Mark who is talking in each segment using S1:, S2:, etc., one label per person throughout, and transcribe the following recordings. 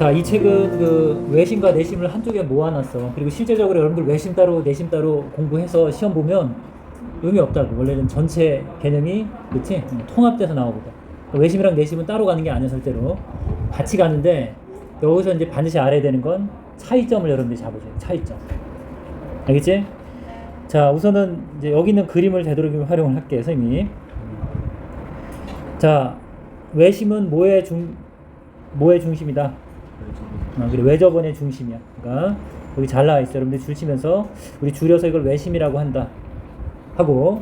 S1: 자, 이 책은 그 외심과 내심을 한쪽에 모아놨어. 그리고 실제적으로 여러분들 외심 따로 내심 따로 공부해서 시험 보면 의미 없다고. 원래는 전체 개념이 그치? 통합돼서 나오거든. 외심이랑 내심은 따로 가는 게 아니야. 절대로 같이 가는데, 여기서 이제 반드시 알아야 되는 건 차이점을 여러분들이 잡으세요. 차이점. 알겠지? 자, 우선은 이제 여기 있는 그림을 되도록이면 활용을 할게요, 선생님이. 자, 외심은 뭐의 중심이다? 그리고 외접원의 중심이야. 그러니까 여기 잘 나와 있어요. 여러분들 줄 치면서 우리 줄여서 이걸 외심이라고 한다 하고,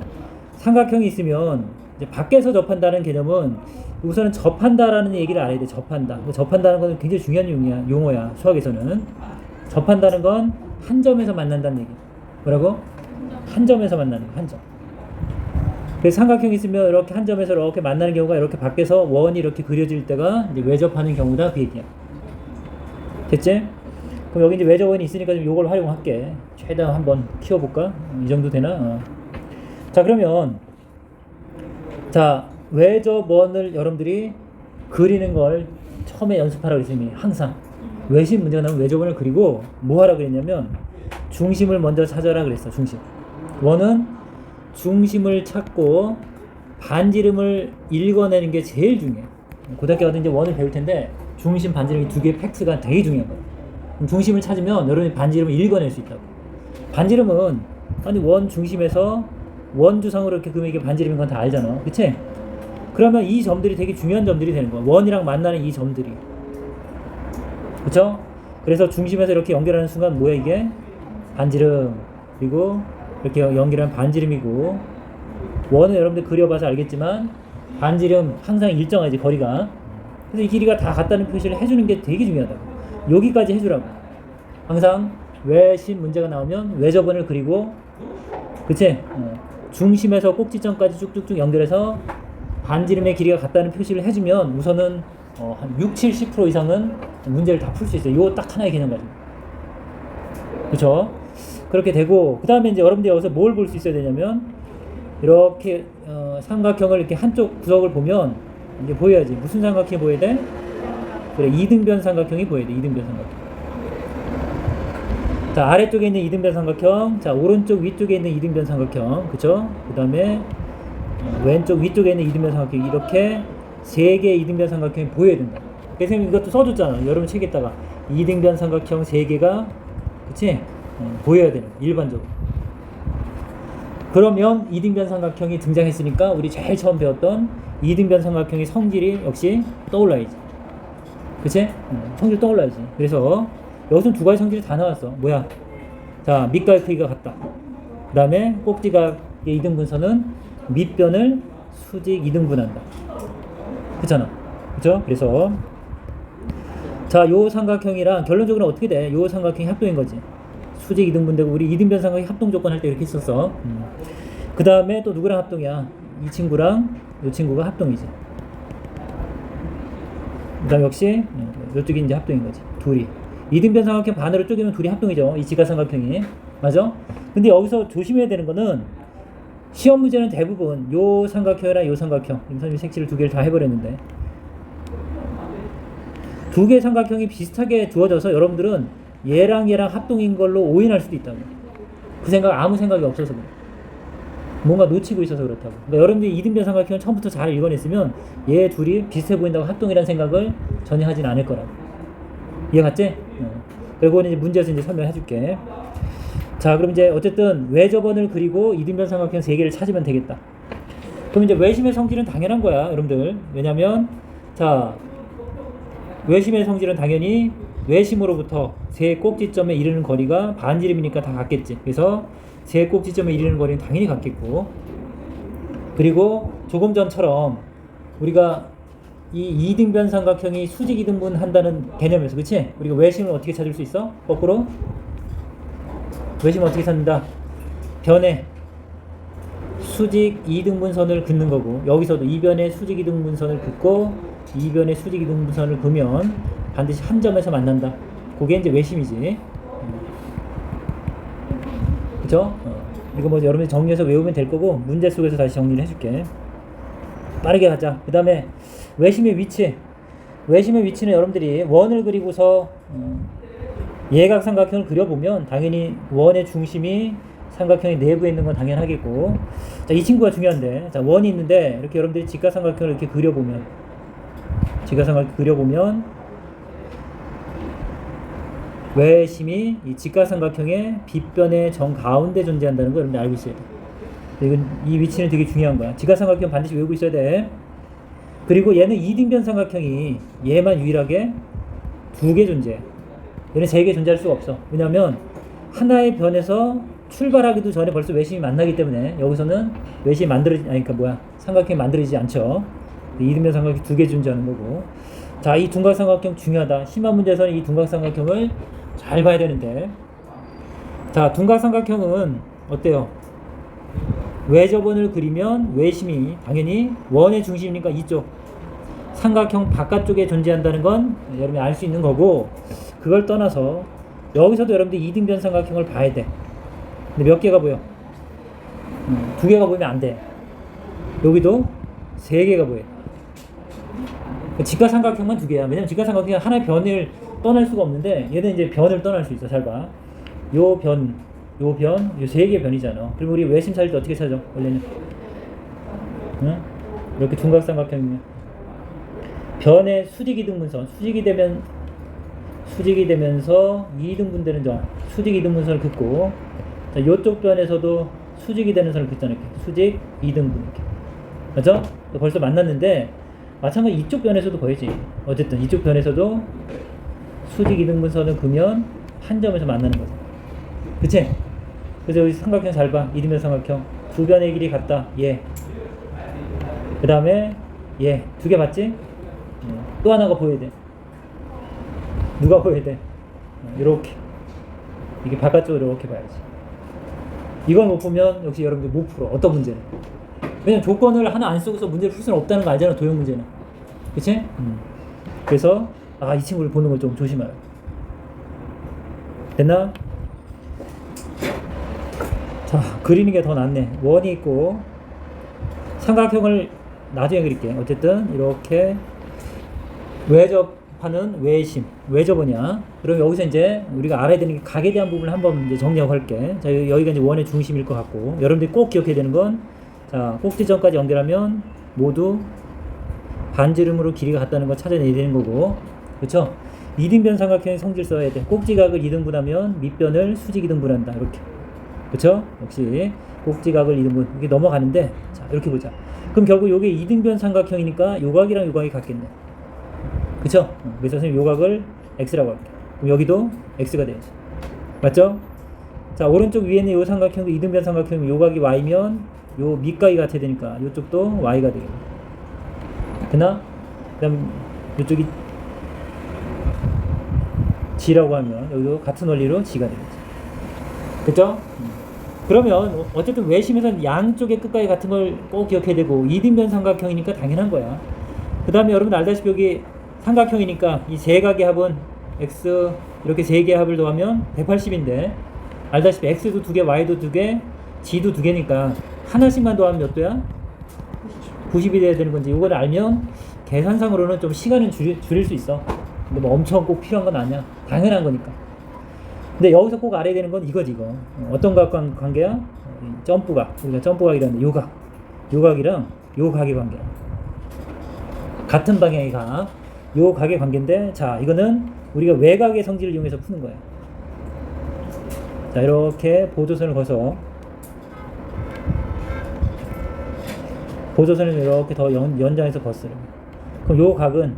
S1: 삼각형이 있으면 이제 밖에서 접한다는 개념은 우선은 접한다라는 얘기를 알아야 돼. 접한다는 건 굉장히 중요한 용어야. 수학에서는 접한다는 건 한 점에서 만난다는 얘기. 뭐라고? 한 점에서 만나는 거. 한 점. 그래서 삼각형이 있으면 이렇게 한 점에서 이렇게 만나는 경우가, 이렇게 밖에서 원이 이렇게 그려질 때가 이제 외접하는 경우다, 그 얘기야. 됐지? 그럼 여기 이제 외접원이 있으니까 좀 요걸 활용할게. 최대한 한번 키워볼까? 이 정도 되나? 자, 그러면 자, 외접원을 여러분들이 그리는 걸 처음에 연습하라고 했으니, 항상 외심 문제가 나오면 외접원을 그리고 뭐 하라 그랬냐면 중심을 먼저 찾아라 그랬어. 중심. 원은 중심을 찾고 반지름을 읽어내는 게 제일 중요해. 고등학교 가서 이제 원을 배울 텐데 중심, 반지름 이 두 개의 팩트가 되게 중요한 거야. 그럼 중심을 찾으면 여러분이 반지름을 읽어낼 수 있다고. 반지름은 아니 원 중심에서 원 주상으로 이렇게 그으면 이게 반지름인 건 다 알잖아. 그치? 그러면 이 점들이 되게 중요한 점들이 되는 거야. 원이랑 만나는 이 점들이. 그쵸? 그래서 중심에서 이렇게 연결하는 순간 뭐야 이게? 반지름. 그리고 이렇게 연결하면 반지름이고, 원은 여러분들 그려봐서 알겠지만 반지름 항상 일정하지, 거리가. 그래서 이 길이가 다 같다는 표시를 해주는 게 되게 중요하다고. 여기까지 해주라고. 항상 외심 문제가 나오면 외접원을 그리고, 그치? 중심에서 꼭지점까지 쭉쭉쭉 연결해서 반지름의 길이가 같다는 표시를 해주면 우선은 한 60-70% 이상은 문제를 다 풀 수 있어요. 요 딱 하나의 개념 가지고. 그쵸? 그렇게 되고, 그 다음에 이제 여러분들이 여기서 뭘 볼 수 있어야 되냐면, 이렇게 삼각형을 이렇게 한쪽 구석을 보면 이제 보여야지. 무슨 삼각형이 보여야 돼? 그래, 이등변 삼각형이 보여야 돼. 이등변 삼각형. 자, 아래쪽에 있는 이등변 삼각형, 자, 오른쪽 위쪽에 있는 이등변 삼각형, 그쵸? 그 다음에 왼쪽 위쪽에 있는 이등변 삼각형, 이렇게 세 개의 이등변 삼각형이 보여야 된다. 그래서 이것도 써줬잖아. 여러분 책에다가 이등변 삼각형 세 개가, 그치? 보여야 되는 거, 일반적으로. 그러면 이등변 삼각형이 등장했으니까 우리 제일 처음 배웠던 이등변 삼각형의 성질이 역시 떠올라야지. 그치? 성질 떠올라야지. 그래서 여기서 두 가지 성질이 다 나왔어. 뭐야? 자, 밑가의 크기가 같다. 그 다음에 꼭지각의 이등분선은 밑변을 수직 이등분한다. 그렇잖아. 그쵸? 그래서 자, 요 삼각형이랑 결론적으로 어떻게 돼? 요 삼각형이 합동인 거지. 수직 이등분되고, 우리 이등변 삼각형 합동 조건 할 때 이렇게 했었어. 그 다음에 또 누구랑 합동이야? 이 친구랑 이 친구가 합동이지. 그 다음 역시 이쪽이 이제 합동인 거지. 둘이. 이등변 삼각형 반으로 쪼개면 둘이 합동이죠. 이 지각삼각형이. 맞아? 근데 여기서 조심해야 되는 거는, 시험 문제는 대부분 요 삼각형이랑 요 삼각형, 선생님이 색칠을 두 개를 다 해버렸는데, 두 개의 삼각형이 비슷하게 주어져서 여러분들은 얘랑 얘랑 합동인 걸로 오인할 수도 있다고. 그 생각, 아무 생각이 없어서 그래. 뭔가 놓치고 있어서 그렇다고. 그러니까 여러분들이 이등변 삼각형을 처음부터 잘 읽어냈으면 얘 둘이 비슷해 보인다고 합동이라는 생각을 전혀 하진 않을 거라고. 이해 갔지? 그리고 이제 문제에서 이제 설명해 줄게. 자, 그럼 이제 어쨌든 외접원을 그리고 이등변 삼각형 세 개를 찾으면 되겠다. 그럼 이제 외심의 성질은 당연한 거야, 여러분들. 왜냐면 자, 외심의 성질은 당연히 외심으로부터 세 꼭지점에 이르는 거리가 반지름이니까 다 같겠지. 그래서 세 꼭지점에 이르는 거리는 당연히 같겠고, 그리고 조금 전처럼 우리가 이 이등변 삼각형이 수직 이등분 한다는 개념에서, 그치? 우리가 외심을 어떻게 찾을 수 있어? 거꾸로 외심을 어떻게 찾는다? 변에 수직 이등분선을 긋는 거고, 여기서도 이 변에 수직 이등분선을 긋고 이 변에 수직 이등분선을 그으면 반드시 한 점에서 만난다. 그게 이제 외심이지. 그쵸? 이거 뭐 여러분이 정리해서 외우면 될 거고, 문제 속에서 다시 정리를 해줄게. 빠르게 가자. 그 다음에 외심의 위치. 외심의 위치는 여러분들이 원을 그리고서 예각삼각형을 그려보면 당연히 원의 중심이 삼각형의 내부에 있는 건 당연하겠고, 자, 이 친구가 중요한데, 자, 원이 있는데 이렇게 여러분들이 직각삼각형을 이렇게 그려보면, 직각삼각형 그려보면 외심이 이 직각삼각형의 빗변의 정 가운데 존재한다는 걸 여러분들 알고 있어야 돼. 이건 이 위치는 되게 중요한 거야. 직각삼각형 반드시 외우고 있어야 돼. 그리고 얘는 이등변 삼각형이 얘만 유일하게 2개 존재해. 얘는 3개 존재할 수가 없어. 왜냐하면 하나의 변에서 출발하기도 전에 벌써 외심이 만나기 때문에 여기서는 외심이 삼각형이 만들어지지 않죠. 이등변 삼각형이 2개 존재하는 거고. 자, 이 둔각삼각형 중요하다. 심한 문제에서는 이 둔각삼각형을 잘 봐야 되는데, 자, 둔각삼각형은 어때요? 외접원을 그리면 외심이 당연히 원의 중심이니까 이쪽 삼각형 바깥쪽에 존재한다는 건 여러분이 알 수 있는 거고, 그걸 떠나서 여기서도 여러분들 이등변 삼각형을 봐야 돼. 근데 몇 개가 보여? 2개가 보이면 안 돼. 여기도 3개가 보여. 직각삼각형만 2개야. 왜냐면 직각삼각형은 하나의 변을 떠날 수가 없는데 얘는 이제 변을 떠날 수 있어. 잘 봐. 요 3개의 변이잖아. 그럼 우리 외심 찾을 때 어떻게 찾아? 원래는 이렇게 둔각삼각형이면 변의 수직이등분선, 수직이 되면서 이등분되는 점, 수직이등분선을 긋고, 자, 요쪽 변에서도 수직이 되는 선을 긋잖아. 이렇게 수직 이등분 이렇게. 맞죠? 벌써 만났는데 마찬가지 이쪽 변에서도 보이지. 어쨌든 이쪽 변에서도 수직 이등분선을 그으면 한 점에서 만나는 거죠. 그치? 그래서 여기 삼각형 잘 봐. 이등변 삼각형 2변의 길이 같다. 예. 그 다음에 예. 2개 봤지? 또 하나가 보여야 돼. 누가 보여야 돼? 이렇게. 이게 바깥쪽으로 이렇게 봐야지. 이걸 못 보면 역시 여러분들 못 풀어. 어떤 문제는. 왜냐면 조건을 하나 안 쓰고서 문제를 풀 수는 없다는 거 알잖아. 도형 문제는. 그치? 그래서 이 친구를 보는 걸 좀 조심해요. 됐나? 자, 그리는 게 더 낫네. 원이 있고 삼각형을 나중에 그릴게. 어쨌든 이렇게 외접하는 외접원이야. 그럼 여기서 이제 우리가 알아야 되는 게 각에 대한 부분을 한번 이제 정리하고 할게. 자, 여기가 이제 원의 중심일 것 같고, 여러분들이 꼭 기억해야 되는 건, 자, 꼭지점까지 연결하면 모두 반지름으로 길이가 같다는 거 찾아내야 되는 거고, 그렇죠? 이등변 삼각형의 성질 써야 돼. 꼭지각을 2등분하면 밑변을 수직 2등분한다. 이렇게. 그렇죠? 역시 꼭지각을 2등분. 이게 넘어가는데, 자, 이렇게 보자. 그럼 결국 이게 이등변 삼각형이니까 요각이랑 요각이 같겠네. 그쵸? 그래서 선생님 요각을 x라고 할게. 그럼 여기도 x가 되야지. 맞죠? 자, 오른쪽 위에 있는 요 삼각형도 이등변 삼각형이면 요각이 y면 요 밑각이 같아야 되니까 요쪽도 y가 되겠네. 되나? 그 다음 요쪽이 g라고 하면 여기도 같은 원리로 g가 되겠지. 그쵸? 그러면 어쨌든 외심에서는 양쪽의 끝각이 같은 걸 꼭 기억해야 되고, 이등변 삼각형이니까 당연한 거야. 그 다음에 여러분 알다시피 여기 삼각형이니까 이 세 각의 합은 x, 이렇게 세 개의 합을 더하면 180인데, 알다시피 x도 2개, y도 2개, g도 2개니까 하나씩만 더하면 몇 도야? 90이 돼야 되는 건지, 이걸 알면 계산상으로는 좀 시간은 줄일 수 있어. 근데 뭐 엄청 꼭 필요한 건 아니야. 당연한 거니까. 근데 여기서 꼭 알아야 되는 건 이거지, 이거. 어떤 각 관계야? 점프각. 우리가 점프각이라는데 요각이랑 요 각의 관계야. 같은 방향의 각. 요 각의 관계인데, 자, 이거는 우리가 외각의 성질을 이용해서 푸는 거야. 자, 이렇게 보조선을 거서 보조선을 이렇게 더 연장해서 거스려. 그럼 요 각은,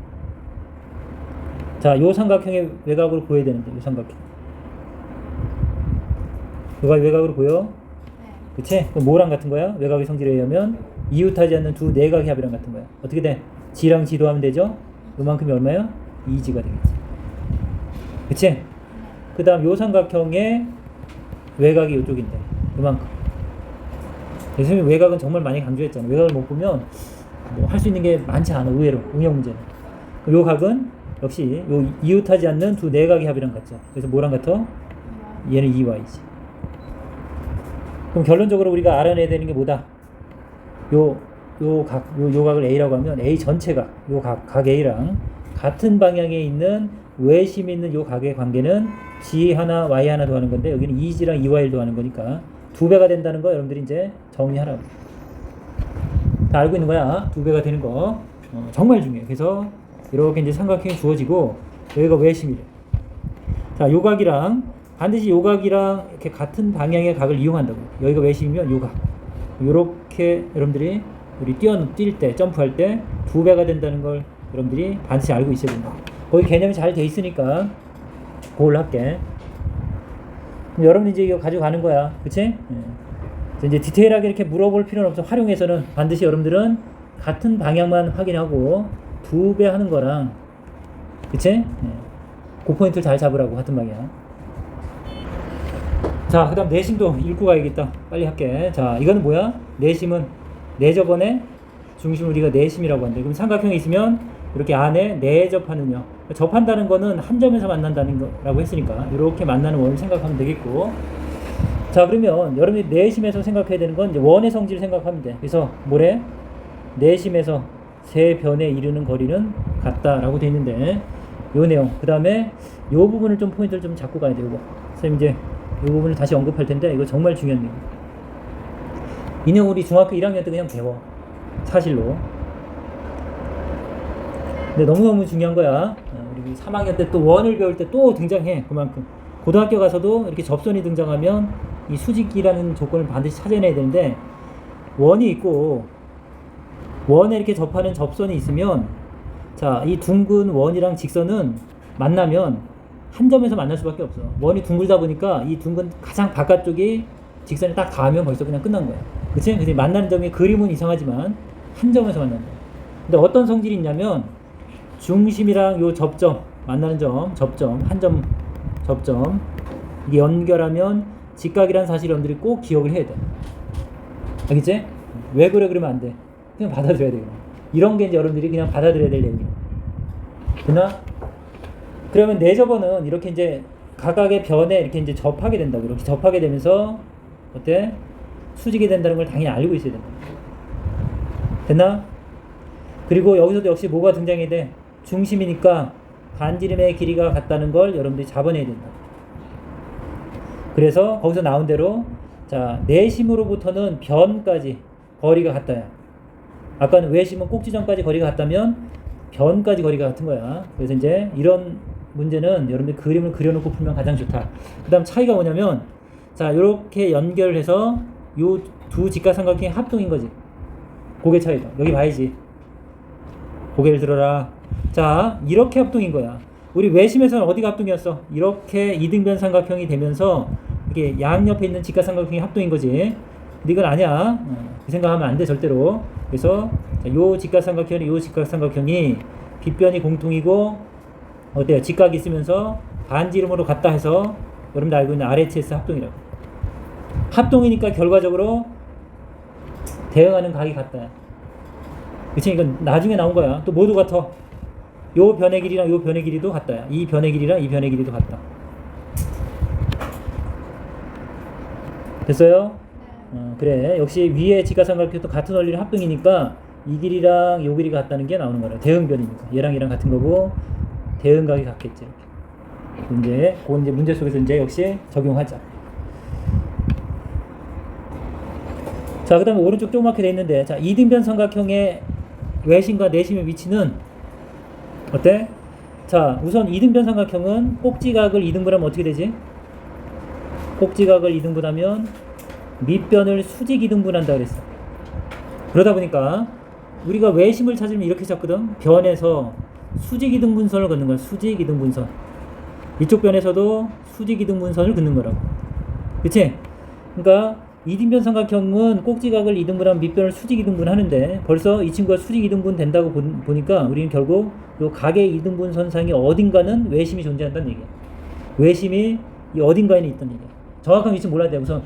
S1: 자, 요 삼각형의 외곽으로 보여야 되는데, 요 삼각형. 요각이 외곽으로 보여? 그치? 그럼 뭐랑 같은 거야? 외곽의 성질에 의하면 이웃하지 않는 두 내각의 합이랑 같은 거야. 어떻게 돼? g랑 g도 하면 되죠? 요만큼이 얼마야? 2g가 되겠지. 그치? 그 다음 요 삼각형의 외곽이 요쪽인데, 요만큼. 선생님이 외곽은 정말 많이 강조했잖아. 외곽을 못 보면 뭐 할 수 있는 게 많지 않아. 의외로 응용 문제는. 요 각은 역시 요 이웃하지 않는 두 내각의 합이랑 같죠. 그래서 뭐랑 같아? 얘는 2y지. 그럼 결론적으로 우리가 알아내야 되는 게 뭐다? 요 각을 A라고 하면 A 전체가 각 A랑 같은 방향에 있는 외심이 있는 요 각의 관계는 G 하나 Y 하나 더하는 건데 여기는 2G랑 2Y 더하는 거니까 2배가 된다는 거 여러분들이 이제 정리하라고. 다 알고 있는 거야. 2배가 되는 거. 정말 중요해. 그래서 이렇게 이제 삼각형이 주어지고 여기가 외심이래. 자, 요 각이랑 반드시 요 각이랑 이렇게 같은 방향의 각을 이용한다고. 여기가 외심이면 요 각. 요렇게 여러분들이 우리 뛸 때, 점프할 때 2배가 된다는 걸 여러분들이 반드시 알고 있어야 된다. 거기 개념이 잘 돼 있으니까 그걸로 할게. 여러분이 이제 이거 가져가는 거야. 그치? 예. 이제 디테일하게 이렇게 물어볼 필요는 없어. 활용해서는 반드시 여러분들은 같은 방향만 확인하고 2배 하는 거랑, 그치? 예. 그 포인트를 잘 잡으라고, 같은 방향. 자, 그 다음 내심도 읽고 가야겠다. 빨리 할게. 자, 이거는 뭐야? 내심은 내저번에 중심을 우리가 내심이라고 한대. 그럼 삼각형이 있으면 이렇게 안에 내접하는요. 접한다는 거는 한 점에서 만난다는 거라고 했으니까 이렇게 만나는 원을 생각하면 되겠고. 자, 그러면 여러분이 내심에서 생각해야 되는 건 이제 원의 성질을 생각하면 돼. 그래서 뭐래? 내심에서 세 변에 이르는 거리는 같다라고 돼 있는데 요 내용. 그 다음에 요 부분을 좀 포인트를 좀 잡고 가야 돼요. 이거. 선생님 이제 이 부분을 다시 언급할 텐데 이거 정말 중요한 내용. 이 내용 우리 중학교 1학년 때 그냥 배워. 사실로. 근데 너무너무 중요한 거야. 우리 3학년 때 또 원을 배울 때 또 등장해. 그만큼. 고등학교 가서도 이렇게 접선이 등장하면 이 수직이라는 조건을 반드시 찾아내야 되는데 원이 있고 원에 이렇게 접하는 접선이 있으면 자, 이 둥근 원이랑 직선은 만나면 한 점에서 만날 수밖에 없어. 원이 둥글다 보니까 이 둥근 가장 바깥쪽이 직선이 딱 닿으면 벌써 그냥 끝난 거야. 그치? 그래서 만나는 점의 그림은 이상하지만 한 점에서 만난다. 근데 어떤 성질이 있냐면 중심이랑 요 접점, 만나는 점, 접점, 한 점 접점 이게 연결하면 직각이라는 사실을 여러분들이 꼭 기억을 해야 돼. 알겠지? 왜 그래 그러면 안 돼. 그냥 받아들여야 돼요. 이런 게 이제 여러분들이 그냥 받아들여야 될 내용이에요. 됐나? 그러면 내접어는 이렇게 이제 각각의 변에 이렇게 이제 접하게 된다고. 이렇게 접하게 되면서 어때? 수직이 된다는 걸 당연히 알고 있어야 된다. 됐나? 그리고 여기서도 역시 뭐가 등장해야 돼? 중심이니까 반지름의 길이가 같다는 걸 여러분들이 잡아내야 된다. 그래서 거기서 나온 대로 자, 내심으로부터는 변까지 거리가 같다야. 아까는 외심은 꼭지점까지 거리가 같다면 변까지 거리가 같은 거야. 그래서 이제 이런 문제는 여러분들 그림을 그려놓고 풀면 가장 좋다. 그 다음 차이가 뭐냐면 자, 요렇게 연결을 해서 요 두 직각삼각형의 합동인 거지. 그게 차이다. 여기 봐야지. 고개를 들어라. 자, 이렇게 합동인 거야. 우리 외심에서는 어디가 합동이었어? 이렇게 이등변 삼각형이 되면서 이게 양옆에 있는 직각삼각형이 합동인 거지. 근데 이건 아니야. 그 생각하면 안 돼, 절대로. 그래서 요 직각삼각형이 요 직각삼각형이 빗변이 공통이고 어때요? 직각이 있으면서 반지름으로 같다 해서 여러분들 알고 있는 RHS 합동이라고. 합동이니까 결과적으로 대응하는 각이 같다. 그치? 이건 나중에 나온 거야. 또 모두 같아. 요 변의 길이랑 요 변의 길이도 같다. 이 변의 길이랑 이 변의 길이도 같다. 됐어요? 그래. 역시 위에 직각삼각형도 같은 원리를 합동이니까 이 길이랑 요 길이가 같다는 게 나오는 거라. 대응변이니까. 얘랑 얘랑 같은 거고 대응각이 같겠지. 이제 그건 이제 문제 속에서 이제 역시 적용하자. 자, 그 다음에 오른쪽 조그맣게 돼 있는데 자, 이등변 삼각형의 외심과 내심의 위치는 어때? 자, 우선 이등변 삼각형은 꼭지각을 이등분하면 어떻게 되지? 꼭지각을 이등분하면 밑변을 수직 이등분한다 그랬어. 그러다 보니까 우리가 외심을 찾으면 이렇게 잡거든. 변에서 수직 이등분선을 긋는 거야. 수직 이등분선. 이쪽 변에서도 수직 이등분선을 긋는 거라고. 그치? 그러니까 이등변 삼각형은 꼭지각을 이등분하면 밑변을 수직 이등분하는데 벌써 이 친구가 수직 이등분 된다고 보니까 우리는 결국 요 각의 이등분 선상이 어딘가는 외심이 존재한다는 얘기야. 외심이 이 어딘가에는 있다는 얘기야. 정확한 위치는 몰라야 돼. 우선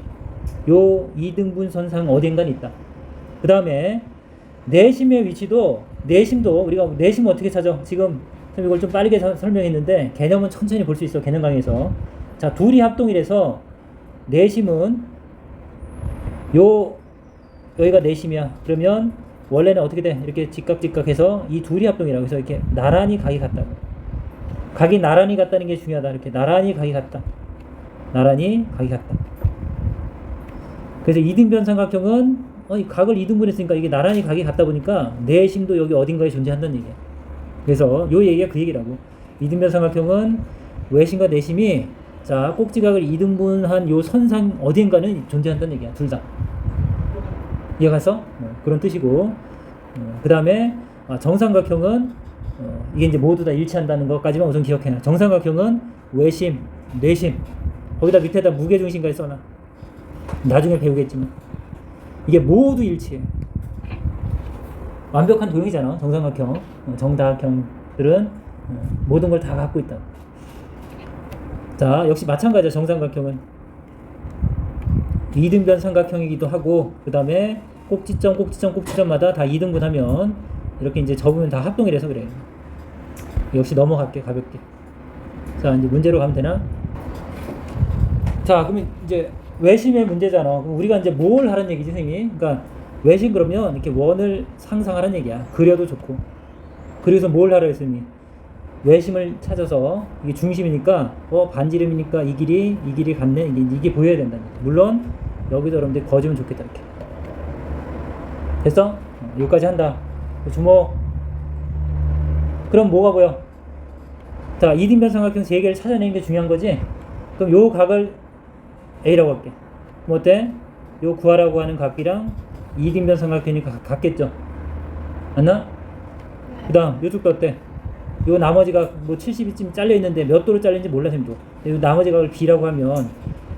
S1: 요 이등분 선상 어딘가는 있다. 그 다음에 내심의 위치도 내심도 우리가 내심을 어떻게 찾아? 지금 이걸 좀 빠르게 설명했는데 개념은 천천히 볼 수 있어. 개념 강의에서. 자, 둘이 합동이라서 내심은 여기가 내심이야. 그러면 원래는 어떻게 돼? 이렇게 직각직각해서 이 둘이 합동이라고 해서 이렇게 나란히 각이 같다고. 각이 나란히 같다는 게 중요하다. 이렇게 나란히 각이 같다. 나란히 각이 같다. 그래서 이등변 삼각형은 이 각을 이등분했으니까 이게 나란히 각이 같다 보니까 내심도 여기 어딘가에 존재한다는 얘기야. 그래서 요 얘기가 그 얘기라고. 이등변 삼각형은 외심과 내심이 자 꼭지각을 이등분한 요 선상 어딘가는 존재한다는 얘기야. 둘 다. 이해가서 그런 뜻이고 그 다음에 정삼각형은 이게 이제 모두 다 일치한다는 것까지만 우선 기억해놔. 정삼각형은 외심, 내심 거기다 밑에다 무게중심까지 써놔. 나중에 배우겠지만 이게 모두 일치해. 완벽한 도형이잖아. 정삼각형, 정다각형들은 모든 걸 다 갖고 있다. 자, 역시 마찬가지야. 정삼각형은 이등변 삼각형이기도 하고 그 다음에 꼭지점마다 다 이등분하면 이렇게 이제 접으면 다 합동이라서 그래. 역시 넘어갈게 가볍게. 자, 이제 문제로 가면 되나? 자, 그러면 이제 외심의 문제잖아. 그럼 우리가 이제 뭘 하라는 얘기지, 선생님이? 그러니까 외심 그러면 이렇게 원을 상상하라는 얘기야. 그려도 좋고. 그래서 뭘 하라 했으니? 외심을 찾아서 이게 중심이니까 반지름이니까 이 길이 같네. 이게 보여야 된다. 물론 여기서 여러분들 거주면 좋겠다 이렇게. 됐어? 여기까지 한다. 주목. 그럼 뭐가 보여? 자, 이등변 삼각형 3개를 찾아내는 게 중요한 거지. 그럼 요 각을 A라고 할게. 그럼 어때? 요 구하라고 하는 각이랑 이등변 삼각형이 같겠죠? 맞나? 그 다음 요쪽도 어때? 요 나머지 각 뭐 70이쯤 잘려있는데 몇 도로 잘린지 몰라 쌤도. 요 나머지 각을 B라고 하면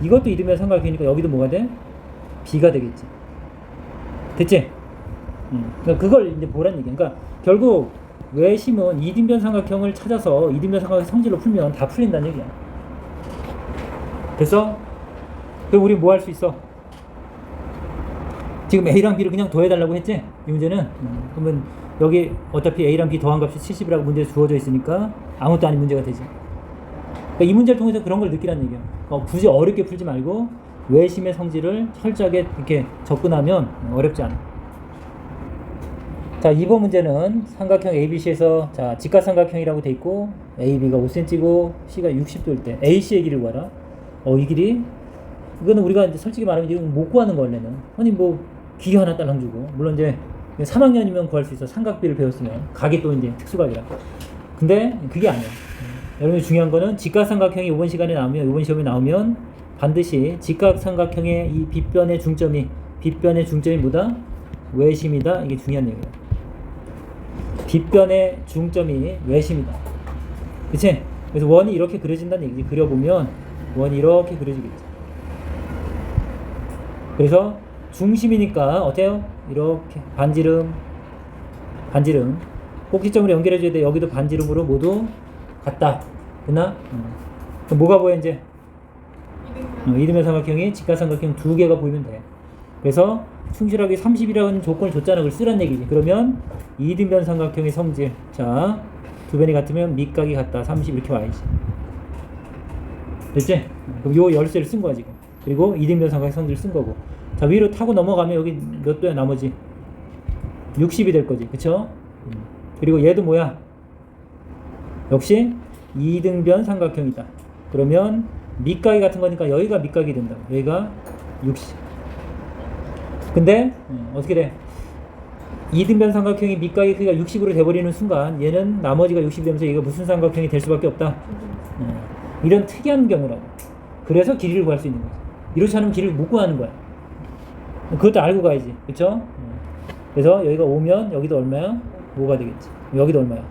S1: 이것도 이등변 삼각형이니까 여기도 뭐가 돼? B가 되겠지. 됐지? 그러니까 그걸 이제 보란 얘기야. 그러니까 결국 외심은 이등변 삼각형을 찾아서 이등변 삼각형 성질로 풀면 다 풀린다는 얘기야. 됐어? 그럼 우리 뭐 할 수 있어? 지금 A랑 B를 그냥 더해달라고 했지? 이 문제는? 그러면 여기 어차피 A랑 B 더한 값이 70이라고 문제에 주어져 있으니까 아무것도 아닌 문제가 되지. 그러니까 이 문제를 통해서 그런 걸 느끼라는 얘기야. 굳이 어렵게 풀지 말고 외심의 성질을 철저하게 이렇게 접근하면 어렵지 않아. 자, 2번 문제는 삼각형 ABC에서 자 직각삼각형이라고 돼 있고 AB가 5cm고 C가 60도일 때 AC의 길을 구하라. 이 길이 이거는 우리가 이제 솔직히 말하면 이건 못 구하는 거 원래는. 아니 뭐 기계 하나 딸랑 주고 물론 이제 3학년이면 구할 수 있어. 삼각비를 배웠으면 각이 또 이제 특수각이라. 근데 그게 아니야. 여러분이 중요한 거는 직각삼각형이 이번 시간에 나오면 이번 시험에 나오면 반드시 직각삼각형의 이 빗변의 중점이 뭐다? 외심이다. 이게 중요한 얘기야. 빗변의 중점이 외심이다. 그치? 그래서 원이 이렇게 그려진다는 얘기지. 그려보면 원이 이렇게 그려지겠지. 그래서 중심이니까 어때요? 이렇게 반지름 꼭지점으로 연결해줘야 돼. 여기도 반지름으로 모두 같다. 됐나? 그럼 뭐가 보여 이제? 이등변 삼각형이 직각삼각형 2개가 보이면 돼. 그래서 충실하게 30이라는 조건을 줬잖아. 그걸 쓰란 얘기지. 그러면 이등변 삼각형의 성질 자 2변이 같으면 밑각이 같다. 30 이렇게 와야지. 됐지? 그럼 요 열쇠를 쓴 거야 지금. 그리고 이등변 삼각형 성질을 쓴 거고. 자 위로 타고 넘어가면 여기 몇 도야 나머지? 60이 될 거지. 그쵸? 그리고 얘도 뭐야? 역시 이등변 삼각형이다. 그러면 밑각이 같은 거니까 여기가 밑각이 된다. 여기가 60. 근데 어떻게 돼? 이등변 삼각형이 밑각이 크기가 60으로 돼버리는 순간 얘는 나머지가 60이 되면서 얘가 무슨 삼각형이 될 수밖에 없다. 이런 특이한 경우라고. 그래서 길이를 구할 수 있는 거지. 이렇지 않으면 길이를 못 구하는 거야. 그것도 알고 가야지. 그쵸? 그래서 여기가 5면 여기도 얼마야? 5가 되겠지. 여기도 얼마야?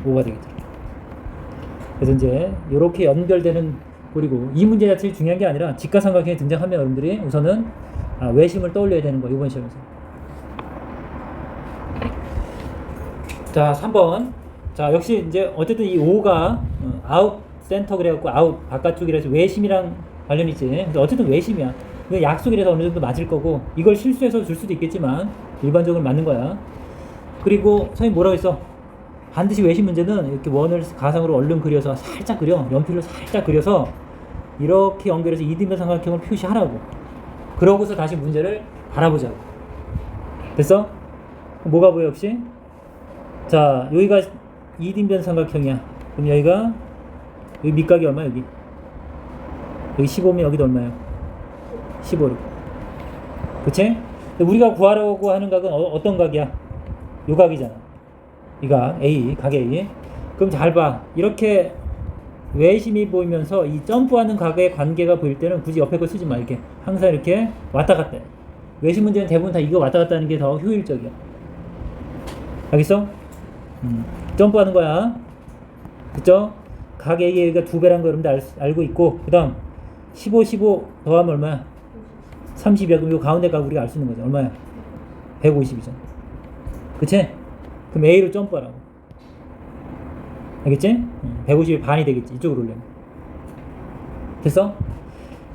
S1: 5가 되겠지. 그래서 이제 이렇게 연결되는 꼴이고 이 문제 자체가 중요한 게 아니라 직각삼각형이 등장하면 여러분들이 우선은 외심을 떠올려야 되는 거야. 이번 시험에서. 자 3번. 자 역시 이제 어쨌든 이 5가 아웃 센터 그래갖고 아웃 바깥쪽이라서 외심이랑 관련이 있지. 근데 어쨌든 외심이야. 이거 약속이라서 어느 정도 맞을 거고 이걸 실수해서 줄 수도 있겠지만 일반적으로 맞는 거야. 그리고 선생님 뭐라고 했어? 반드시 외심 문제는 이렇게 원을 가상으로 얼른 그려서 살짝 그려. 연필로 살짝 그려서 이렇게 연결해서 이등변 삼각형을 표시하라고. 그러고서 다시 문제를 바라보자고. 됐어? 뭐가 보여 역시? 자, 여기가 이등변 삼각형이야. 그럼 여기가 여기 밑각이 얼마 여기? 여기 15면 여기도 얼마예요? 15. 그치? 우리가 구하려고 하는 각은 어떤 각이야? 요 각이잖아. 이 각 A, 각 A. 그럼 잘 봐. 이렇게 외심이 보이면서 이 점프하는 각의 관계가 보일 때는 굳이 옆에 거 쓰지 마. 이렇게 항상 이렇게 왔다 갔다 해. 외심 문제는 대부분 다 이거 왔다 갔다 하는 게 더 효율적이야. 알겠어? 점프하는 거야. 그쵸? 각 A가 2배란 거 여러분들 알고 있고, 그 다음 15, 15 더하면 얼마야? 30이야. 그럼 이 가운데 각 우리가 알 수 있는 거죠. 얼마야? 150이잖아. 그치? 그럼 A로 점프하라고. 알겠지? 150이 반이 되겠지. 이쪽으로 올려면. 됐어?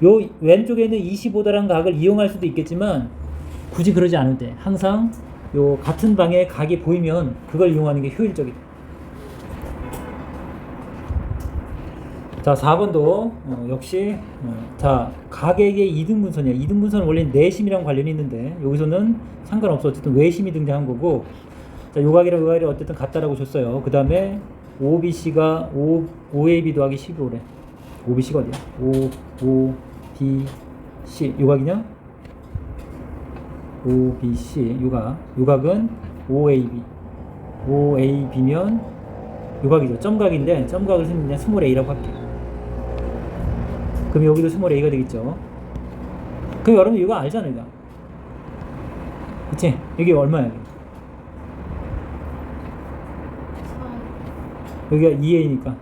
S1: 요 왼쪽에 있는 25도라는 각을 이용할 수도 있겠지만 굳이 그러지 않을 때 항상 요 같은 방에 각이 보이면 그걸 이용하는 게 효율적이다. 자, 4번도 역시 자, 각에게 이등분선이야. 이등분선은 원래 내심이랑 관련이 있는데 여기서는 상관없어. 어쨌든 외심이 등장한 거고, 자, 요 각이랑 요 각이 어쨌든 같다라고 줬어요. 그 다음에 OBC가 5AB 더하기 15래. OBC가 어디야? OBC 요 각이냐? OBC 요 각은 OAB면 요 각이죠. 점각인데 점각을 쓰면 그냥 스몰 a라고 할게. 그럼 여기도 스몰 a가 되겠죠. 그럼 여러분 이거 알잖아요. 이거. 그치? 여기 얼마야? 여기가 2a니까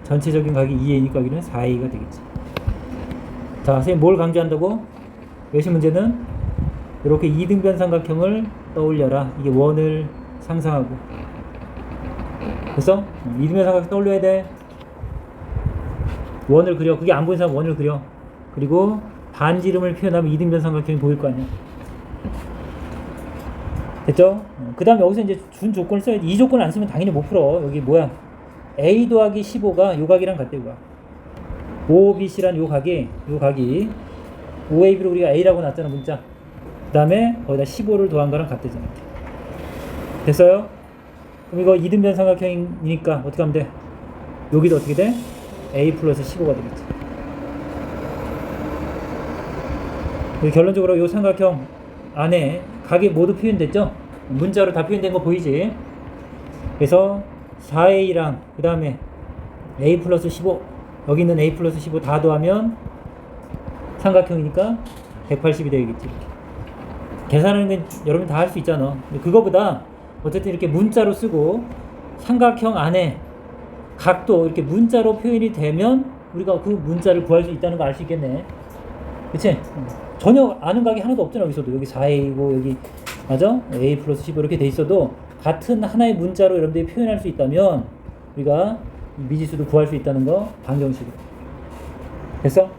S1: 전체적인 각이 2a니까 여기는 4a가 되겠지. 자, 선생님 뭘 강조한다고? 외신 문제는 이렇게 이등변 삼각형을 떠올려라. 이게 원을 상상하고. 됐어? 이등변 삼각형 떠올려야 돼. 원을 그려. 그게 안 보이는 사람 원을 그려. 그리고 반지름을 표현하면 이등변 삼각형이 보일 거 아니야. 됐죠? 그 다음에 여기서 이제 준 조건을 써야지. 이 조건을 안 쓰면 당연히 못 풀어. 여기 뭐야? A 더하기 15가 요 각이랑 같대. 요 각. OBC란 요 각이 OAB를 우리가 A라고 놨잖아, 문자. 그 다음에 거기다 15를 더한 거랑 같대잖아. 됐어요? 그럼 이거 이등변 삼각형이니까 어떻게 하면 돼? 여기도 어떻게 돼? A 플러스 15가 되겠지. 결론적으로 요 삼각형 안에 각이 모두 표현됐죠? 문자로 다 표현된 거 보이지? 그래서 4A랑 그 다음에 A 플러스 15, 여기 있는 A 플러스 15 다 더하면 삼각형이니까 180이 되겠지. 이렇게. 계산하는 건 여러분 다 할 수 있잖아. 근데 그거보다 어쨌든 이렇게 문자로 쓰고 삼각형 안에 각도 이렇게 문자로 표현이 되면 우리가 그 문자를 구할 수 있다는 거 알 수 있겠네. 그치? 전혀 아는 각이 하나도 없잖아. 여기서도 여기 4A고 여기 맞아? A 플러스 15 이렇게 돼 있어도 같은 하나의 문자로 여러분들이 표현할 수 있다면 우리가 미지수도 구할 수 있다는 거 방정식으로. 됐어?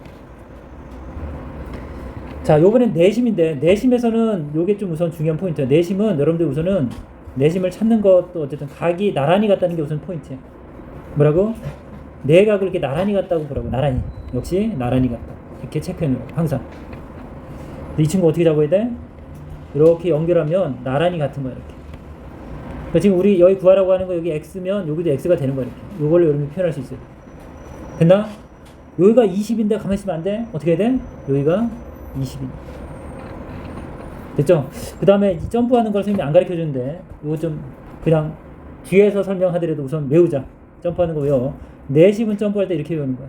S1: 자, 요번엔 내심인데 내심에서는 요게 좀 우선 중요한 포인트야. 내심은 여러분들 우선은 내심을 찾는 것도 어쨌든 각이 나란히 같다는 게 우선 포인트야. 뭐라고? 내각을 이렇게 나란히 같다고 보라고. 나란히. 역시 나란히 같다. 이렇게 체크해 놓으라고. 항상. 이 친구 어떻게 잡아야 돼? 이렇게 연결하면 나란히 같은 거야. 이렇게. 그러니까 지금 우리 여기 구하라고 하는 거 여기 x면 여기도 x가 되는 거야. 이렇게. 요걸로 여러분이 표현할 수 있어요. 됐나? 여기가 20인데 가만히 있으면 안 돼? 어떻게 해야 돼? 여기가 20인. 됐죠? 그 다음에 점프하는 걸 선생님이 안 가르쳐 주는데 이거 좀 그냥 뒤에서 설명하더라도 우선 외우자. 점프하는 거 외워. 내심은 점프할 때 이렇게 외우는 거야.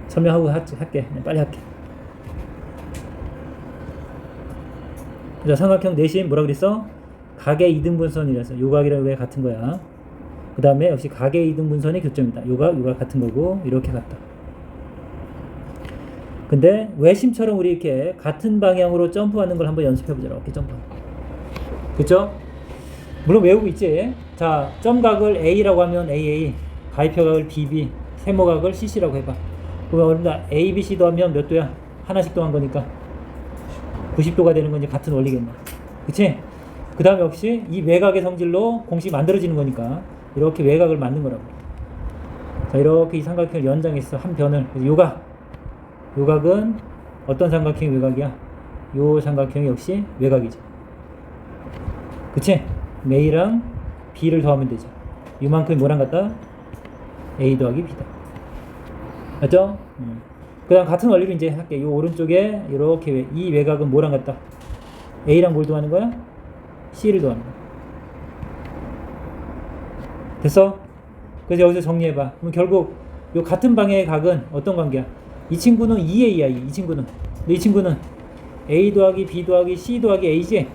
S1: 설명하고 할게. 빨리 할게. 자, 삼각형 내심 뭐라 그랬어? 각의 이등분선이라서 요 각이랑 왜 같은 거야. 그 다음에 역시 각의 이등분선의 교점이다. 요각 같은 거고 이렇게 같다. 근데 외심처럼 우리 이렇게 같은 방향으로 점프하는 걸 한번 연습해보자. 이렇게 점프하는 거. 그쵸? 물론 외우고 있지. 자, 점각을 A라고 하면 AA, 가위표각을 BB, 세모각을 CC라고 해봐. 그러면 ABC도 하면 몇 도야? 하나씩 더한 거니까 90도가 되는 건 이제 같은 원리겠네. 그치? 그 다음에 역시 이 외곽의 성질로 공식이 만들어지는 거니까 이렇게 외곽을 만든 거라고. 자, 이렇게 이 삼각형을 연장해서 한 변을. 요각은 어떤 삼각형이 외곽이야? 요 삼각형이 역시 외곽이죠. 그치? A랑 B를 더하면 되죠. 이만큼이 뭐랑 같다? A 더하기 B다. 맞죠? 그 다음 같은 원리로 이제 할게. 이 오른쪽에 이렇게 이 외곽은 뭐랑 같다? A랑 뭘 더하는 거야? C를 더하는 거야. 됐어? 그래서 여기서 정리해봐. 그럼 결국 이 같은 방향의 각은 어떤 관계야? 이 친구는 2A야. 이 친구는. 근데 이 친구는 A 더하기 B 더하기 C 더하기 A지?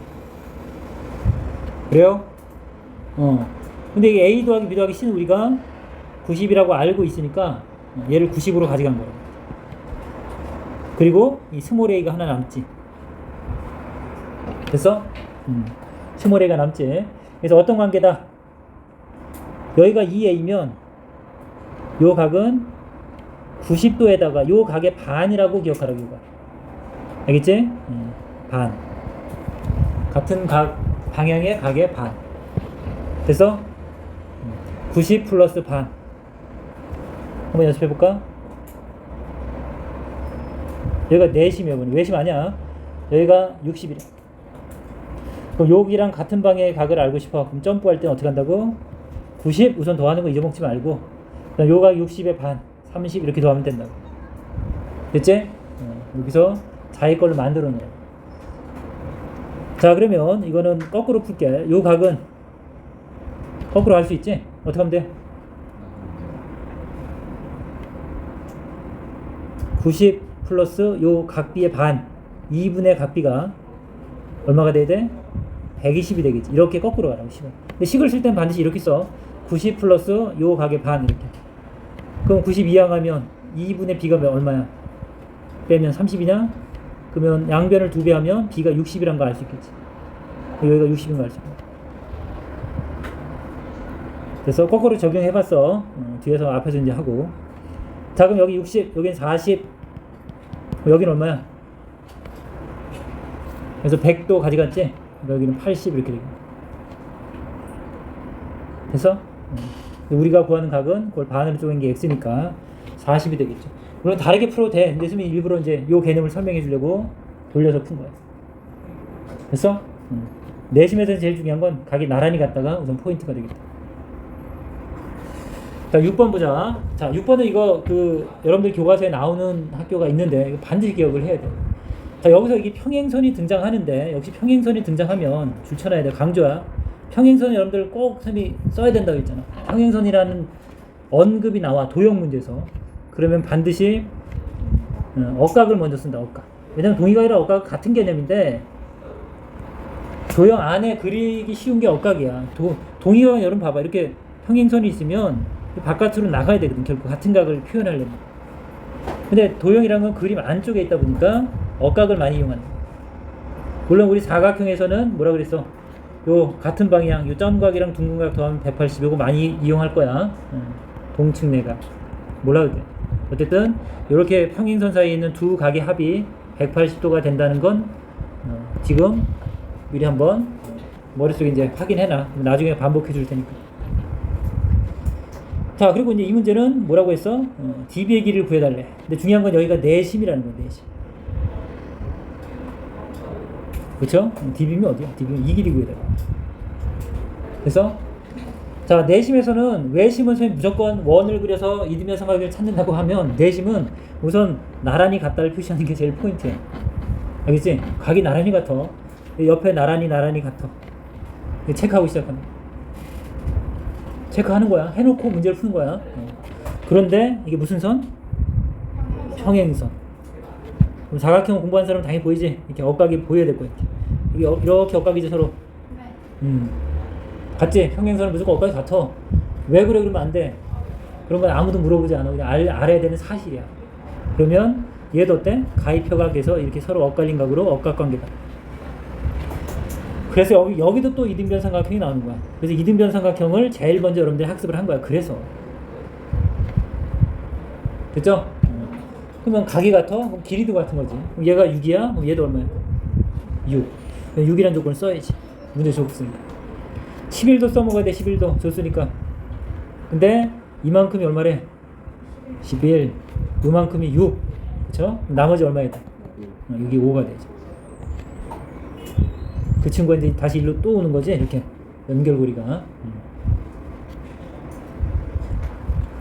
S1: 그래요? 근데 이게 A 더하기 B 더하기 C는 우리가 90이라고 알고 있으니까 얘를 90으로 가져간 거야. 그리고 이 스몰 a가 하나 남지. 됐어? 스몰 a가 남지. 그래서 어떤 관계다? 여기가 2a면 요 각은 90도에다가 요 각의 반이라고 기억하라고 이거. 알겠지? 반. 같은 각 방향의 각의 반. 됐어? 90 플러스 반. 한번 연습해볼까? 여기가 4심이야. 외심 아니야. 여기가 60이래. 그럼 여기랑 같은 방향의 각을 알고 싶어. 그럼 점프할 때는 어떻게 한다고? 90 우선 더하는 거 잊어먹지 말고, 그다음 요가 60의 반, 30 이렇게 더하면 된다고. 됐지? 여기서 자기 걸로 만들어 놓아. 자, 그러면 이거는 거꾸로 풀게. 요 각은 거꾸로 할 수 있지? 어떻게 하면 돼? 90 플러스 요 각비의 반, 2분의 각비가 얼마가 돼야 돼? 120이 되겠지. 이렇게 거꾸로 가라고, 식을. 근데 식을 쓸 땐 반드시 이렇게 써. 90 플러스 요 각의 반, 이렇게. 그럼 90 이항하면 2분의 b가 얼마야? 빼면 30이냐? 그러면 양변을 2배 하면 b가 60이란 거 알 수 있겠지. 여기가 60인 거 알 수 있겠지. 그래서 거꾸로 적용해봤어. 뒤에서 앞에서 이제 하고. 자, 그럼 여기 60, 여기는 40, 여기는 얼마야? 그래서 100도 가져갔지? 여기는 80 이렇게 되겠네. 됐어? 우리가 구하는 각은 그걸 반으로 쪼갠 게 x니까 40이 되겠죠. 물론 다르게 풀어도 돼. 근데 선생님이 일부러 이제 요 개념을 설명해 주려고 돌려서 푼 거야. 됐어? 내심에서 제일 중요한 건 각이 나란히 갔다가 우선 포인트가 되겠다. 자, 6번 보자. 자, 6번은 이거 여러분들 교과서에 나오는 학교가 있는데 이거 반드시 기억을 해야 돼. 자, 여기서 이게 평행선이 등장하는데 역시 평행선이 등장하면 줄쳐놔야 돼. 강조야. 평행선 여러분들 꼭 선생님이 써야 된다고 했잖아. 평행선이라는 언급이 나와. 도형 문제에서. 그러면 반드시 억각을 먼저 쓴다. 억각. 왜냐면 동의각이랑 억각은 같은 개념인데 도형 안에 그리기 쉬운 게 억각이야. 동의각은 여러분 봐봐. 이렇게 평행선이 있으면 바깥으로 나가야 되거든. 결국 같은 각을 표현하려면. 근데 도형이란 건 그림 안쪽에 있다 보니까 억각을 많이 이용한다. 물론 우리 사각형에서는 뭐라 그랬어? 요 같은 방향, 요 점각이랑 둥근각 더하면 180. 요거 많이 이용할 거야. 동측내각. 뭐라 그래? 어쨌든 이렇게 평행선 사이에 있는 두 각의 합이 180도가 된다는 건 지금 미리 한번 머릿속에 이제 확인해놔. 나중에 반복해 줄 테니까. 자, 그리고 이제 이 문제는 뭐라고 했어? DB의 길이를 구해달래. 근데 중요한 건 여기가 내심이라는 거야, 내심. 그쵸? DB면 어디야? DB면 이 길이 구해달래. 그래서, 자, 내심에서는 외심은 선생님 무조건 원을 그려서 이등변 삼각형을 찾는다고 하면 내심은 우선 나란히 같다를 표시하는 게 제일 포인트야. 알겠지? 각이 나란히 같아. 옆에 나란히 같아. 체크하고 시작합니다. 체크하는 거야. 해놓고 문제를 푸는 거야. 그런데 이게 무슨 선? 평행선. 그럼 사각형 공부하는 사람은 당연히 보이지? 이렇게 억각이 보여야 될 거야. 이렇게 억각이지 서로. 같지? 평행선은 무조건 억각이 같아. 왜 그래? 그러면 안 돼. 그런 건 아무도 물어보지 않아. 그냥 알아야 되는 사실이야. 그러면 얘도 어때? 가위표각에서 이렇게 서로 엇갈린 각으로 억각관계다. 그래서 여기도 또 이등변 삼각형이 나오는 거야. 그래서 이등변 삼각형을 제일 먼저 여러분들이 학습을 한 거야. 그래서. 됐죠? 그러면 각이 같아? 그럼 길이도 같은 거지. 그럼 얘가 6이야? 그럼 얘도 얼마야? 6. 6이라는 조건을 써야지. 문제 줬으니까. 11도 써먹어야 돼. 11도 줬으니까. 근데 이만큼이 얼마래? 11. 이만큼이 6. 그쵸? 나머지 얼마야 돼? 여기 5가 되지. 그 친구가 이제 다시 일로 또 오는 거지. 이렇게 연결고리가.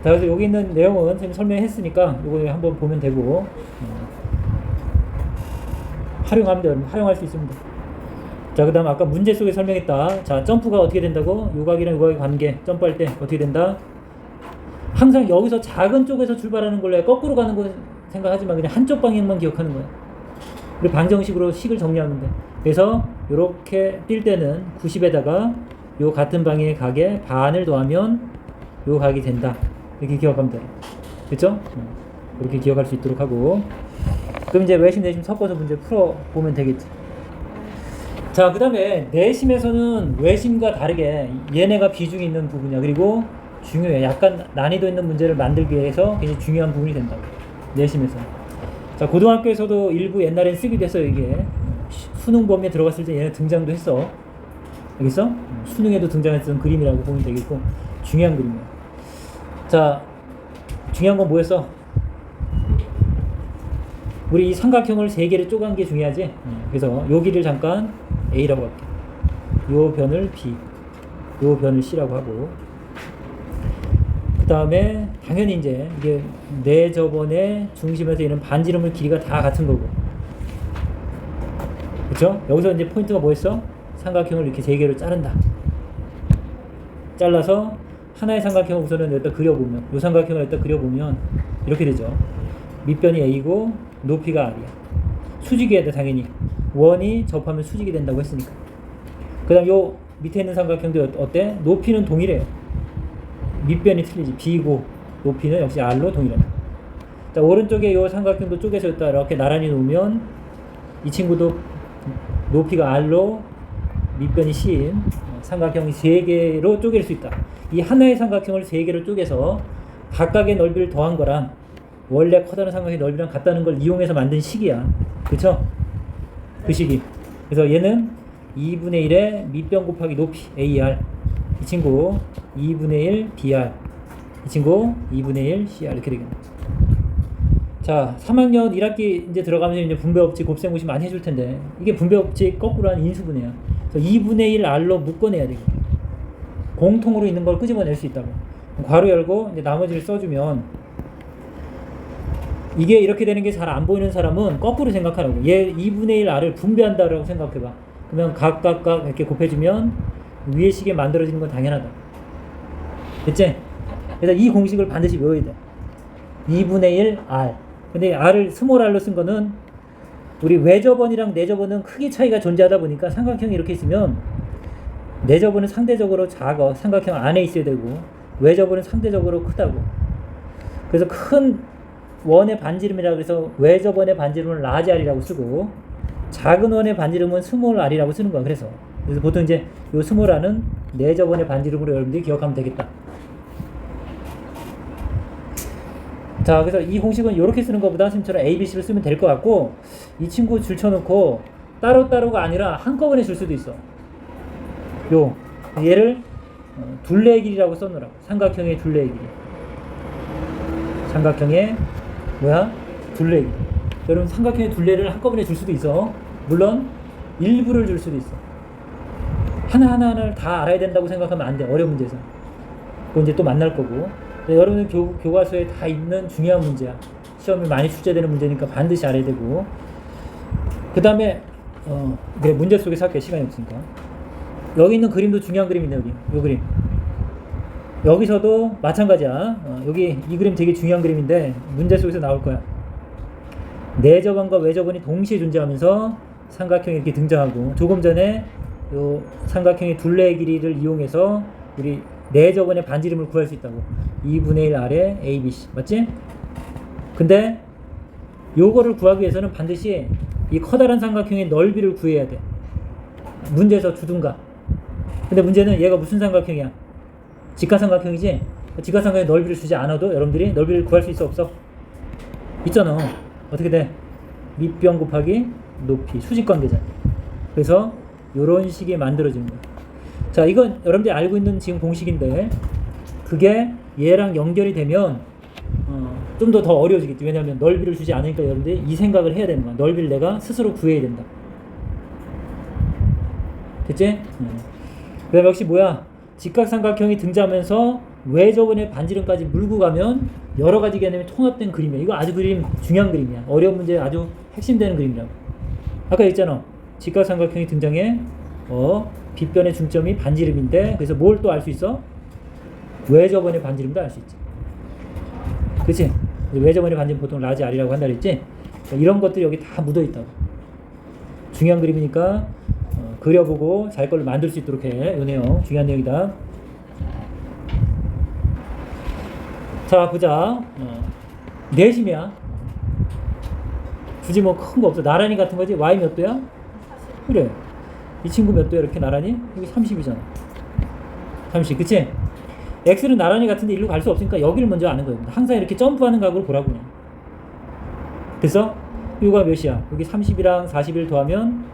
S1: 자, 그래서 여기 있는 내용은 선생님 설명했으니까 이거 한번 보면 되고 활용하면 돼요. 활용할 수 있습니다. 자, 그 다음 아까 문제 속에 설명했다. 자, 점프가 어떻게 된다고? 요각이랑 요각의 관계 점프할 때 어떻게 된다? 항상 여기서 작은 쪽에서 출발하는 걸로 해. 거꾸로 가는 거 생각하지만 그냥 한쪽 방향만 기억하는 거야. 그리고 방정식으로 식을 정리하면 돼. 그래서 이렇게 뛸 때는 90에다가 요 같은 방향의 각에 반을 더하면 요 각이 된다. 이렇게 기억하면 돼. 그렇죠? 그렇게 기억할 수 있도록 하고. 그럼 이제 외심 내심 섞어서 문제 풀어보면 되겠지. 자, 그 다음에 내심에서는 외심과 다르게 얘네가 비중이 있는 부분이야. 그리고 중요해. 약간 난이도 있는 문제를 만들기 위해서 굉장히 중요한 부분이 된다고. 내심에서. 자, 고등학교에서도 일부 옛날엔 쓰기도 했어요. 이게 수능 범위에 들어갔을 때 얘네 등장도 했어. 알겠어? 수능에도 등장했던 그림이라고 보면 되겠고 중요한 그림이야. 자, 중요한 건 뭐였어? 우리 이 삼각형을 세 개를 쪼간 게 중요하지. 그래서 여기를 잠깐 A라고 할게. 요 변을 B, 요 변을 C라고 하고. 그 다음에 당연히 이제 이게 내 저번에 중심에서 있는 반지름의 길이가 다 같은 거고. 그렇죠? 여기서 이제 포인트가 뭐였어? 삼각형을 이렇게 세 개로 자른다. 잘라서 하나의 삼각형을 우선은 여기다 그려보면, 이 삼각형을 여기다 그려보면 이렇게 되죠. 밑변이 A고 높이가 R이야. 수직이어야 돼, 당연히. 원이 접하면 수직이 된다고 했으니까. 그 다음 요 밑에 있는 삼각형도 어때? 높이는 동일해요. 밑변이 틀리지. B고 높이는 역시 R로 동일하다. 자, 오른쪽에 요 삼각형도 쪼개서 여기다 이렇게 나란히 놓으면 이 친구도 높이가 R로 밑변이 C인 삼각형이 3개로 쪼갤 수 있다. 이 하나의 삼각형을 3개로 쪼개서 각각의 넓이를 더한 거랑 원래 커다란 삼각형의 넓이랑 같다는 걸 이용해서 만든 식이야. 그쵸? 그 식이. 그래서 얘는 2분의 1의 밑변 곱하기 높이 AR. 이 친구 2분의 1 BR. 이 친구 2분의 1 CR. 이렇게 되겠네. 자, 3학년 1학기 이제 들어가면서 이제 분배법칙 곱셈고시 많이 해줄 텐데 이게 분배법칙 거꾸로 하는 인수분해야. 그래서 2분의 1 R로 묶어내야 되고 공통으로 있는 걸 끄집어낼 수 있다고. 괄호 열고 이제 나머지를 써주면 이게 이렇게 되는 게 잘 안 보이는 사람은 거꾸로 생각하라고. 얘 2분의 1 R을 분배한다라고 생각해봐. 그러면 각각 이렇게 곱해주면 위의 식에 만들어지는 건 당연하다. 됐지? 그래서 이 공식을 반드시 외워야 돼. 2분의 1 R. 근데 R을 스몰 R로 쓴 거는 우리 외접원이랑 내접원은 크기 차이가 존재하다 보니까 삼각형이 이렇게 있으면 내접원은 상대적으로 작아. 삼각형 안에 있어야 되고 외접원은 상대적으로 크다고. 그래서 큰 원의 반지름이라고 해서 외접원의 반지름은 라지 R이라고 쓰고 작은 원의 반지름은 스몰 R이라고 쓰는 거야. 그래서 보통 이제 요 스몰 R은 내접원의 반지름으로 여러분들이 기억하면 되겠다. 자, 그래서 이 공식은 이렇게 쓰는 것보다 지금처럼 A, B, C를 쓰면 될 것 같고 이 친구 줄쳐놓고 따로따로가 아니라 한꺼번에 줄 수도 있어. 얘를 둘레의 길이라고 써놓으라고. 삼각형의 둘레의 길이. 삼각형의 둘레의 길이. 여러분 삼각형의 둘레를 한꺼번에 줄 수도 있어. 물론 일부를 줄 수도 있어. 하나하나를 다 알아야 된다고 생각하면 안 돼. 어려운 문제에서. 그거 이제 또 만날 거고. 여러분 교과서에 다 있는 중요한 문제야. 시험에 많이 출제되는 문제니까 반드시 알아야 되고. 그 다음에 그래 문제 속에서 할게. 시간이 없으니까. 여기 있는 그림도 중요한 그림이네. 여기 요 그림. 여기서도 마찬가지야. 여기 이 그림 되게 중요한 그림인데 문제 속에서 나올 거야. 내접원과 외접원이 동시에 존재하면서 삼각형이 이렇게 등장하고 조금 전에 요 삼각형의 둘레의 길이를 이용해서 우리 내접원의 반지름을 구할 수 있다고. 2분의 1 R에 A, B, C. 맞지? 근데 요거를 구하기 위해서는 반드시 이 커다란 삼각형의 넓이를 구해야 돼. 문제에서 주든가. 근데 문제는 얘가 무슨 삼각형이야? 직각삼각형이지? 직각삼각형의 넓이를 주지 않아도 여러분들이 넓이를 구할 수 있어 없어? 있잖아. 어떻게 돼? 밑변 곱하기 높이. 수직관계잖아. 그래서 요런 식이 만들어지는 거야. 자, 이건 여러분들이 알고 있는 지금 공식인데 그게 얘랑 연결이 되면 좀 더 어려워지겠지. 왜냐하면 넓이를 주지 않으니까 여러분들이 이 생각을 해야 되는 거야. 넓이를 내가 스스로 구해야 된다. 됐지? 그 다음에 역시 뭐야? 직각삼각형이 등장하면서 외접원의 반지름까지 물고 가면 여러 가지 개념이 통합된 그림이야. 이거 아주 중요한 그림이야. 어려운 문제 아주 핵심되는 그림이라고. 아까 얘기했잖아. 직각삼각형이 등장해. 빗변의 중점이 반지름인데, 그래서 뭘 또 알 수 있어? 외접원의 반지름도 알 수 있지. 그치? 외접원의 반지름 보통 라지 R이라고 한다 그랬지? 그러니까 이런 것들이 여기 다 묻어 있다고. 중요한 그림이니까 그려보고 자기 걸로 만들 수 있도록 해. 이 내용 중요한 내용이다. 자, 보자. 내심이야. 굳이 뭐 큰 거 없어. 나란히 같은 거지. Y 몇 도야? 그래. 이 친구 몇 도야? 이렇게 나란히? 여기 30이잖아. 30, 그치? X는 나란히 같은데 일로 갈 수 없으니까 여기를 먼저 아는 거예요. 항상 이렇게 점프하는 각으로 보라고. 그냥. 그래서 요가 몇이야? 여기 30이랑 41 더하면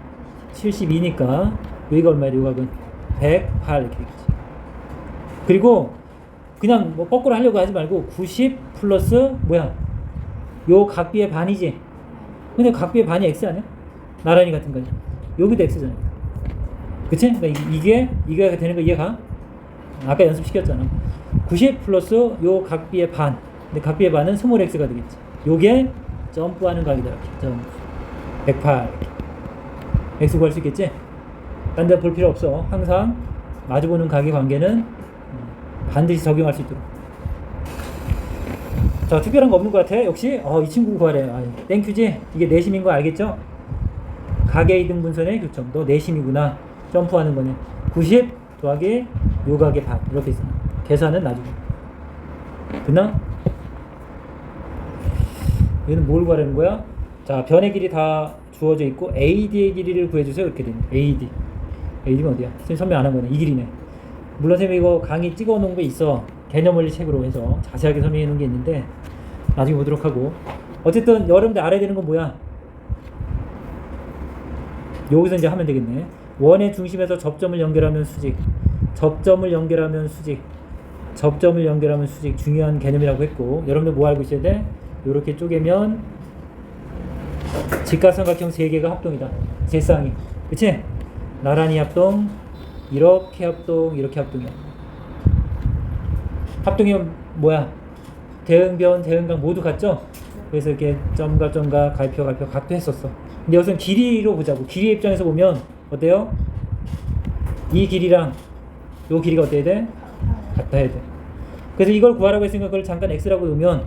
S1: 72니까 여기가 얼마야? 요 각은 108 이렇게 되겠지. 그리고 그냥 뭐 거꾸로 하려고 하지 말고 90 플러스 뭐야? 요 각비의 반이지. 근데 각비의 반이 X 아니야? 나란히 같은 거지. 여기도 X잖아. 그치? 그러니까 이게 되는 거 이해가? 아까 연습시켰잖아. 90 플러스 요 각비의 반. 근데 각비의 반은 스몰 x가 되겠지. 요게 점프하는 각이다. 이렇게. 108. x 구할 수 있겠지? 딴 데 볼 필요 없어. 항상 마주보는 각의 관계는 반드시 적용할 수 있도록. 자, 특별한 거 없는 것 같아. 역시 이 친구 구하래. 땡큐지? 이게 내심인 거 알겠죠? 각의 이등분선의 교점. 너 내심이구나. 점프하는 거네. 90 더하기 요 각의 반. 이렇게 있어. 계산은 나중에. 됐나? 얘는 뭘 구하라는 거야? 자, 변의 길이 다 주어져 있고 AD의 길이를 구해주세요. 이렇게 되네. AD가 어디야? 선생님 설명 안 한 거네. 이 길이네. 물론 선생님 이거 강의 찍어 놓은 게 있어. 개념원리 책으로 해서 자세하게 설명해 놓은 게 있는데 나중에 보도록 하고. 어쨌든 여러분들 알아야 되는 건 뭐야? 여기서 이제 하면 되겠네. 원의 중심에서 접점을 연결하면 수직, 접점을 연결하면 수직, 접점을 연결하면 수직. 중요한 개념이라고 했고, 여러분들 뭐 알고 있어야 돼? 이렇게 쪼개면 직각삼각형 3개가 합동이다. 세 쌍이. 그치? 나란히 합동, 이렇게 합동, 이렇게 합동이야. 합동이면 뭐야? 대응변, 대응각 모두 같죠? 그래서 이렇게 점과 점과 갈표 각도 했었어. 근데 여기서는 길이로 보자고. 길이 입장에서 보면 어때요? 이 길이랑 요 길이가 어때야 돼? 같아야 돼. 그래서 이걸 구하라고 했으니까 그걸 잠깐 x라고 놓으면,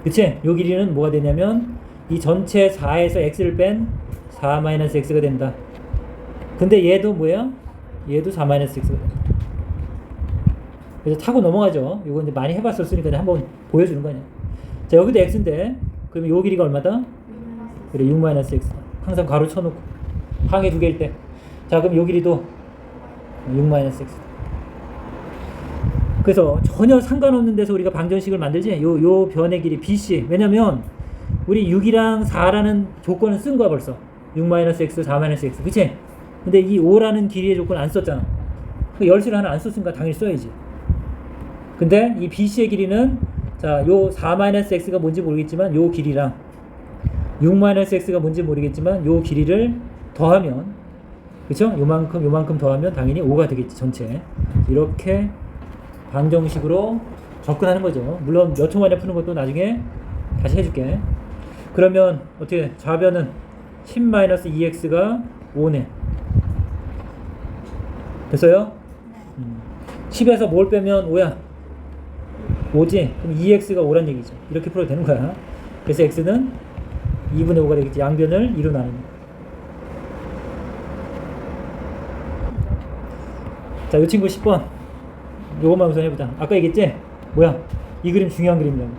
S1: 그치? 요 길이는 뭐가 되냐면 이 전체 4에서 x를 뺀 4-x가 된다. 근데 얘도 뭐야? 얘도 4-x가 된다. 그래서 타고 넘어가죠. 이거 이제 많이 해봤었으니까 한번 보여주는 거 아니야. 자, 여기도 x인데 그러면 요 길이가 얼마다? 그래, 6-x다. 항상 가로 쳐놓고 항해 두 개일 때. 자, 그럼 요 길이도 6-x. 그래서 전혀 상관없는 데서 우리가 방정식을 만들지. 요 변의 길이 BC. 왜냐면 우리 6이랑 4라는 조건을 쓴 거야 벌써. 6-x, 4-x. 그치? 근데 이 5라는 길이의 조건 안 썼잖아. 그 열쇠를 하나 안 썼으니까 당연히 써야지. 근데 이 BC의 길이는, 자, 요 4-x가 뭔지 모르겠지만 요 길이랑 6-x가 뭔지 모르겠지만 요 길이를 더하면, 그쵸? 요만큼 더하면 당연히 5가 되겠지, 전체. 이렇게 방정식으로 접근하는 거죠. 물론 몇 초 만에 푸는 것도 나중에 다시 해줄게. 그러면 어떻게? 좌변은 10-2x가 5네. 됐어요? 10에서 뭘 빼면 5야? 5지? 그럼 2x가 5란 얘기죠. 이렇게 풀어도 되는 거야. 그래서 x는 2분의 5가 되겠지. 양변을 2로 나누는. 자, 이 친구 10번. 요것만 우선 해보자. 아까 얘기했지? 뭐야? 이 그림 중요한 그림이라고.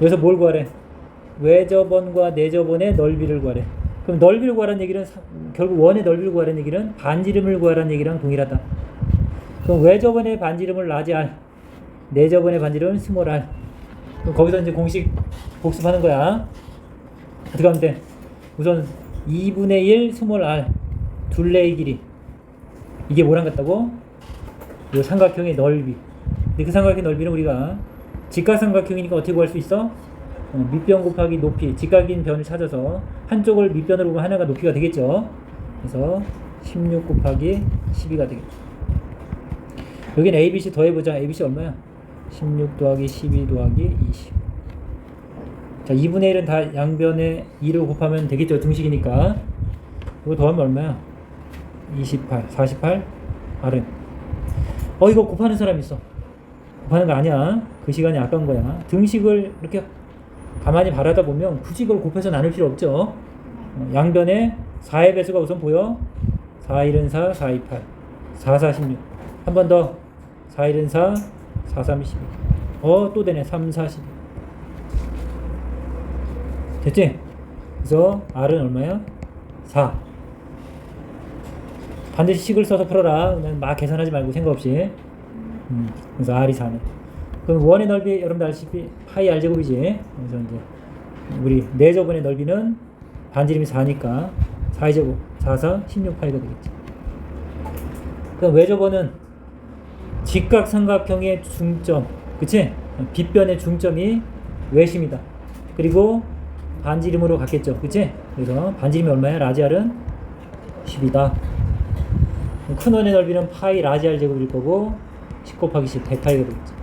S1: 여기서 뭘 구하래? 외접원과 내접원의 넓이를 구하래. 그럼 넓이를 구하라는 얘기는 결국 원의 넓이를 구하라는 얘기는 반지름을 구하라는 얘기랑 동일하다. 그럼 외접원의 반지름을 라지 R, 내접원의 반지름은 스몰 R. 그럼 거기서 이제 공식 복습하는 거야. 어떻게 하면 돼? 우선 2분의 1 스몰 R, 둘레의 길이. 이게 뭐랑 같다고? 이 삼각형의 넓이. 근데 그 삼각형의 넓이는 우리가 직각삼각형이니까 어떻게 구할 수 있어? 밑변 곱하기 높이, 직각인 변을 찾아서 한쪽을 밑변으로 보면 하나가 높이가 되겠죠. 그래서 16 곱하기 12가 되겠죠. 여기는 ABC 더해보자. ABC 얼마야? 16 더하기 12 더하기 20. 자, 2분의 1은 다 양변에 2로 곱하면 되겠죠. 등식이니까. 이거 더하면 얼마야? 28, 48, R은. 이거 곱하는 사람 있어. 곱하는 거 아니야. 그 시간이 아까운 거야. 등식을 이렇게 가만히 바라다 보면 굳이 이걸 곱해서 나눌 필요 없죠. 양변에 4의 배수가 우선 보여. 4, 1은 4, 4, 2, 8. 4, 4, 16. 한 번 더. 4, 1은 4, 4, 3, 12. 또 되네. 3, 4, 12. 됐지? 그래서 R은 얼마야? 4. 반드시 식을 써서 풀어라. 그냥 막 계산하지 말고 생각 없이. 그래서 R이 4네. 그럼 원의 넓이 여러분들 알다시피 파이 R제곱이지. 그래서 이제 우리 내저번의 넓이는 반지름이 4니까 4의 제곱 4, 4, 16 파이가 되겠지. 그럼 외저번은 직각삼각형의 중점, 그치? 빗변의 중점이 외심이다. 그리고 반지름으로 갔겠죠, 그치? 그래서 반지름이 얼마야? 라지 R은 10이다. 큰 원의 넓이는 파이 라지 R 제곱일 거고 10 곱하기 10 100파이가 되겠죠.